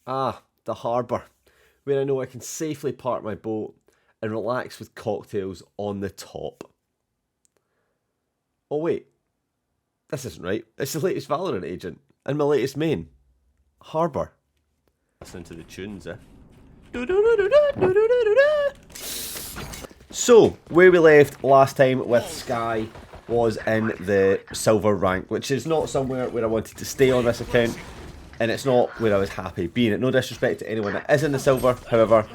Ah, the harbour, where I know I can safely park my boat and relax with cocktails on the top. Oh wait, this isn't right. It's the latest Valorant agent and my latest main, Harbour. Listening to the tunes, eh? So, where we left last time with Sky was in the silver rank, which is not somewhere where I wanted to stay on this account, and it's not where I was happy being. No disrespect to anyone that is in the silver, however,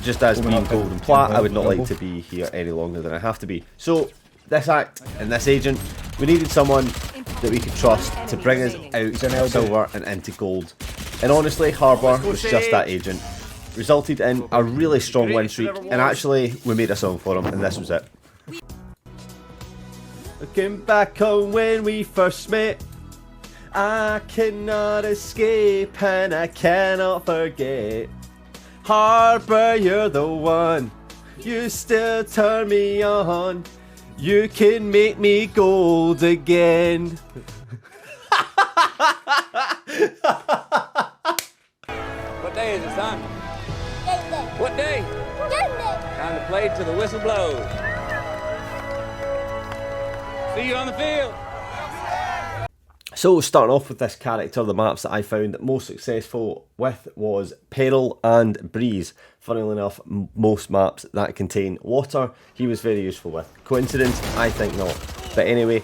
just as being gold and plat, I would not like to be here any longer than I have to be. So, this act and this agent, we needed someone that we could trust to bring us out of silver and into gold. And honestly, Harbour was just that agent. Resulted in a really strong win streak, and actually, we made a song for him, and this was it. Looking back on when we first met, I cannot escape and I cannot forget. Harbour, you're the one. You still turn me on. You can make me gold again. What day is it, son? What day? Time to play till the whistle blows. See you on the field. So, starting off with this character, the maps that I found most successful with was Peril and Breeze. Funnily enough, most maps that contain water, he was very useful with. Coincidence? I think not. But anyway,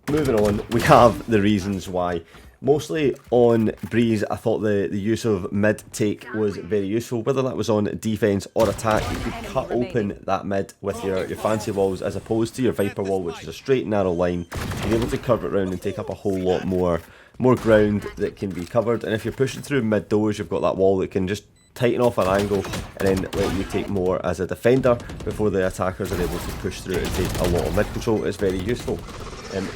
moving on, we have the reasons why. Mostly on Breeze, I thought the use of mid-take was very useful. Whether that was on defense or attack, you could cut open that mid with your fancy walls as opposed to your Viper wall, which is a straight narrow line. You're able to curve it around and take up a whole lot more ground that can be covered. And if you're pushing through mid doors, you've got that wall that can just tighten off an angle and then let you take more as a defender before the attackers are able to push through and take a lot of mid control. It's very useful.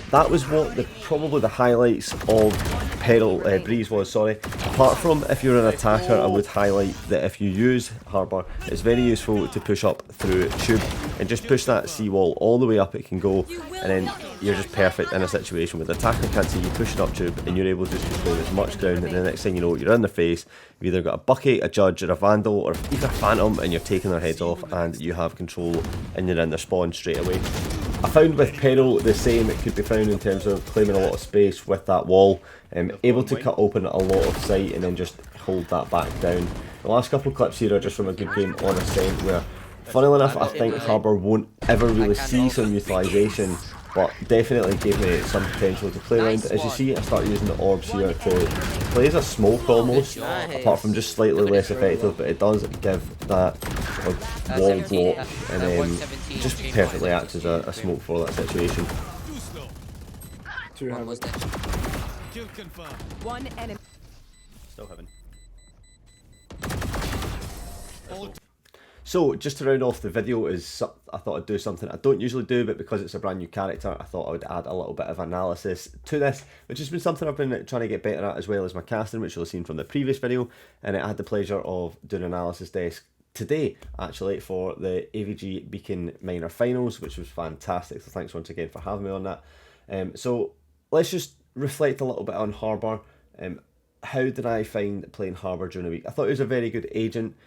That was what probably the highlights of Peril Breeze was, sorry. Apart from if you're an attacker, I would highlight that if you use Harbour, it's very useful to push up through tube and just push that seawall all the way up it can go, and then you're just perfect in a situation where the attacker can't see you pushing up tube and you're able just to claim as much ground, and the next thing you know, you're in their face. You've either got a bucket, a judge, or a vandal, or even a phantom, and you're taking their heads off and you have control and you're in their spawn straight away. I found with Peril the same, it could be found in terms of claiming a lot of space with that wall, able to cut open a lot of sight and then just hold that back down. The last couple of clips here are just from a good game on Ascent where, funnily enough, I think Harbour won't ever really see some utilisation, but definitely gave me some potential to play around. As you see, I start using the orbs here to play as a smoke almost, apart from just slightly less effective, but it does give that sort of wall block and then just perfectly acts as a smoke for that situation. One enemy. Still having. So, just to round off the video, I thought I'd do something I don't usually do, but because it's a brand new character, I thought I would add a little bit of analysis to this, which has been something I've been trying to get better at, as well as my casting, which you'll have seen from the previous video. And I had the pleasure of doing an analysis desk today, actually, for the AVG Beacon Minor Finals, which was fantastic. So thanks once again for having me on that. So let's just reflect a little bit on Harbour. How did I find playing Harbour during the week? I thought he was a very good agent.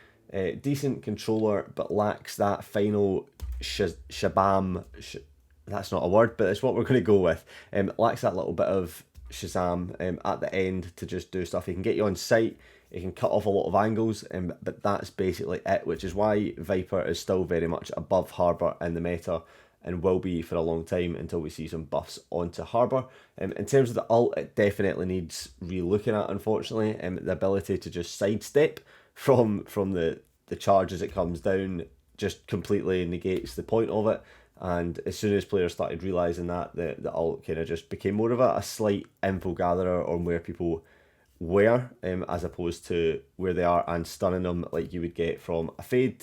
Decent controller, but lacks that final shabam. That's not a word, but it's what we're going to go with. Lacks that little bit of Shazam at the end to just do stuff. He can get you on sight, he can cut off a lot of angles, but that's basically it, which is why Viper is still very much above Harbour in the meta and will be for a long time until we see some buffs onto Harbour. In terms of the ult, it definitely needs re-looking at, unfortunately. The ability to just sidestep from the charge as it comes down just completely negates the point of it, and as soon as players started realising that, the ult kind of just became more of a slight info gatherer on where people were, as opposed to where they are, and stunning them like you would get from a fade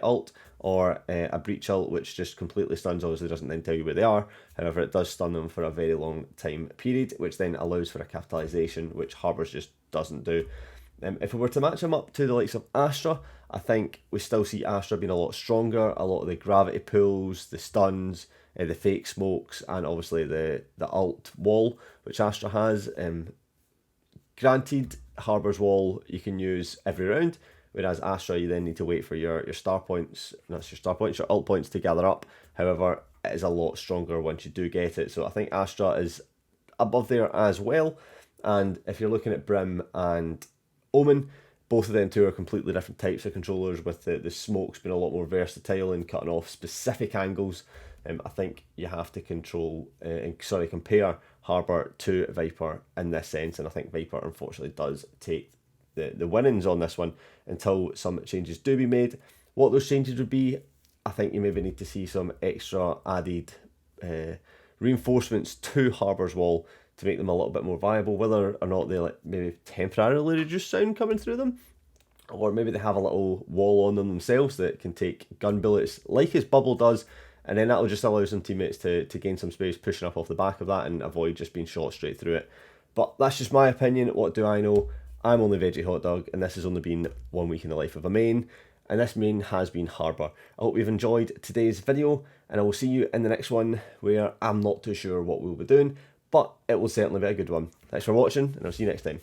ult or a breach ult, which just completely stuns, obviously doesn't then tell you where they are. However, it does stun them for a very long time period, which then allows for a capitalisation, which Harbour's just doesn't do. If we were to match him up to the likes of Astra, I think we still see Astra being a lot stronger. A lot of the gravity pulls, the stuns, the fake smokes, and obviously the ult wall, which Astra has, Granted, Harbour's Wall you can use every round, whereas Astra you then need to wait for your star points, not your star points, your ult points to gather up. However, it is a lot stronger once you do get it. So I think Astra is above there as well. And if you're looking at Brim and Omen, both of them two are completely different types of controllers, with the smokes being a lot more versatile and cutting off specific angles. I think you have to compare Harbour to Viper in this sense, and I think Viper unfortunately does take the winnings on this one until some changes do be made. What those changes would be, I think you maybe need to see some extra added reinforcements to Harbour's Wall to make them a little bit more viable, whether or not they maybe temporarily reduce sound coming through them, or maybe they have a little wall on them themselves that can take gun bullets like his bubble does, and then that'll just allow some teammates to gain some space pushing up off the back of that and avoid just being shot straight through it. But that's just my opinion. What do I know? I'm only Veggie Hot Dog, and this has only been 1 week in the life of a main, and this main has been Harbour. I hope you've enjoyed today's video, and I will see you in the next one, where I'm not too sure what we'll be doing, but it will certainly be a good one. Thanks for watching, and I'll see you next time.